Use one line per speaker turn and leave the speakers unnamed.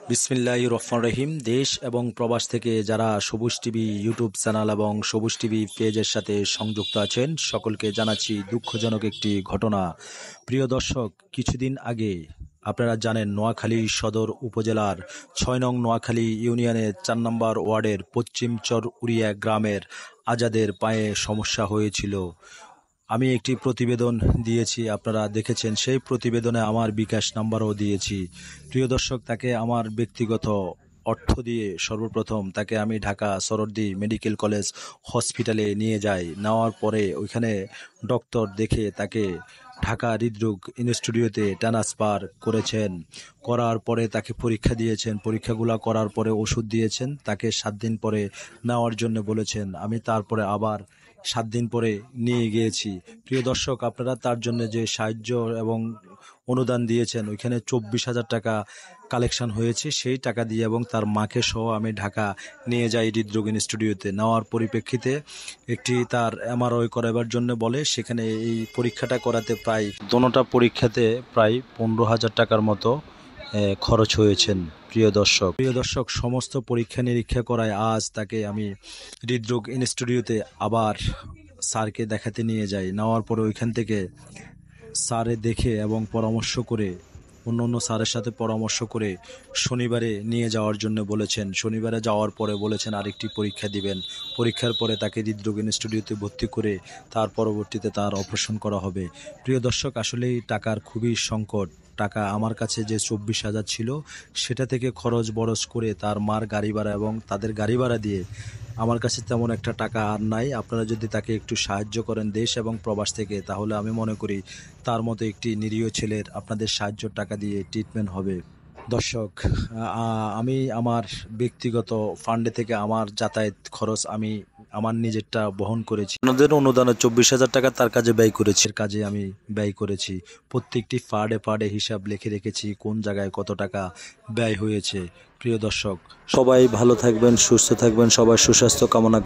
বিসমিল্লাহির রহমানির রহিম। দেশ এবং প্রবাস থেকে যারা সবুজ টিভি ইউটিউব চ্যানেল এবং সবুজ টিভি পেজের সাথে সংযুক্ত আছেন সকলকে জানাচ্ছি দুঃখজনক একটি ঘটনা। প্রিয় দর্শক, কিছুদিন আগে আপনারা জানেন নোয়াখালী সদর উপজেলার ৬ নং নোয়াখালী ইউনিয়নের ৪ নম্বর ওয়ার্ডের পশ্চিম চর উড়িয়া গ্রামের আজাদের পায়ে সমস্যা হয়েছিল। আমি একটি প্রতিবেদন দিয়েছি, আপনারা দেখেছেন। সেই প্রতিবেদনে আমার বিকাশ নাম্বারও দিয়েছি। প্রিয় দর্শক, তাকে আমার ব্যক্তিগত অর্থ দিয়ে সর্বপ্রথম তাকে আমি ঢাকা সরোয়ার্দী মেডিকেল কলেজ হসপিটালে নিয়ে যাই। নেওয়ার পরে ওইখানে ডক্টর দেখে তাকে ঢাকা হৃদরোগ ইনস্টিটিউটে ট্রান্সফার করেছেন। করার পরে তাকে পরীক্ষা দিয়েছেন, পরীক্ষাগুলো করার পরে ওষুধ দিয়েছেন, তাকে 7 দিন পরে নেওয়ার জন্য বলেছেন। আমি তারপরে আবার 7 দিন পরে নিয়ে গিয়েছি। প্রিয় দর্শক, আপনারা তার জন্য যে সাহায্য এবং অনুদান দিয়েছেন, ওইখানে 24,000 টাকা কালেকশন হয়েছে। সেই টাকা দিয়ে এবং তার মাকে সহ আমি ঢাকা নিয়ে যাই হৃদরোগ ইনস্টিটিউটে। নেওয়ার পরিপ্রেক্ষিতে একটি তার এমআরআই করাবার জন্য বলে, সেখানে এই পরীক্ষাটা করাতে প্রায় দোনোটা পরীক্ষাতে প্রায় 15,000 টাকার মতো খরচ হয়েছেন। প্রিয় দর্শক, সমস্ত পরীক্ষা নিরীক্ষা করায় আজ তাকে আমি হৃদরোগ ইনস্টিটিউটে আবার স্যারকে দেখাতে নিয়ে যাই। নেওয়ার পরে ওইখান থেকে স্যারে দেখে এবং পরামর্শ করে, অন্য স্যারের সাথে পরামর্শ করে শনিবারে নিয়ে যাওয়ার জন্য বলেছেন। শনিবারে যাওয়ার পরে বলেছেন আরেকটি পরীক্ষা দিবেন। পরীক্ষার পরে তাকে হৃদরোগ ইনস্টিটিউটে ভর্তি করে তার পরবর্তীতে তার অপারেশন করা হবে। প্রিয় দর্শক, আসলেই টাকার খুবই সংকট। টাকা আমার কাছে যে 24,000 ছিল, সেটা থেকে খরচ বরচ করে তার মার গাড়ি ভাড়া এবং তাদের গাড়ি ভাড়া দিয়ে আমার কাছে তেমন একটা টাকা আর নাই। আপনারা যদি তাকে একটু সাহায্য করেন দেশ এবং প্রবাস থেকে, তাহলে আমি মনে করি তার মতো একটি নিরীহ ছেলের আপনাদের সাহায্যের টাকা দিয়ে ট্রিটমেন্ট হবে। দর্শক, আমি আমার ব্যক্তিগত ফান্ডে থেকে আমার যাতায়াত খরচ আমি আমার নিজেরটা বহন করেছি। ওনাদের অনুদানে 24,000 টাকা তার কাজে ব্যয় করেছি, এর কাজে আমি ব্যয় করেছি। প্রত্যেকটি পার্ডে হিসাব লিখে রেখেছি কোন জায়গায় কত টাকা ব্যয় হয়েছে। প্রিয় দর্শক, সবাই ভালো থাকবেন, সুস্থ থাকবেন, সবার সুস্বাস্থ্য কামনা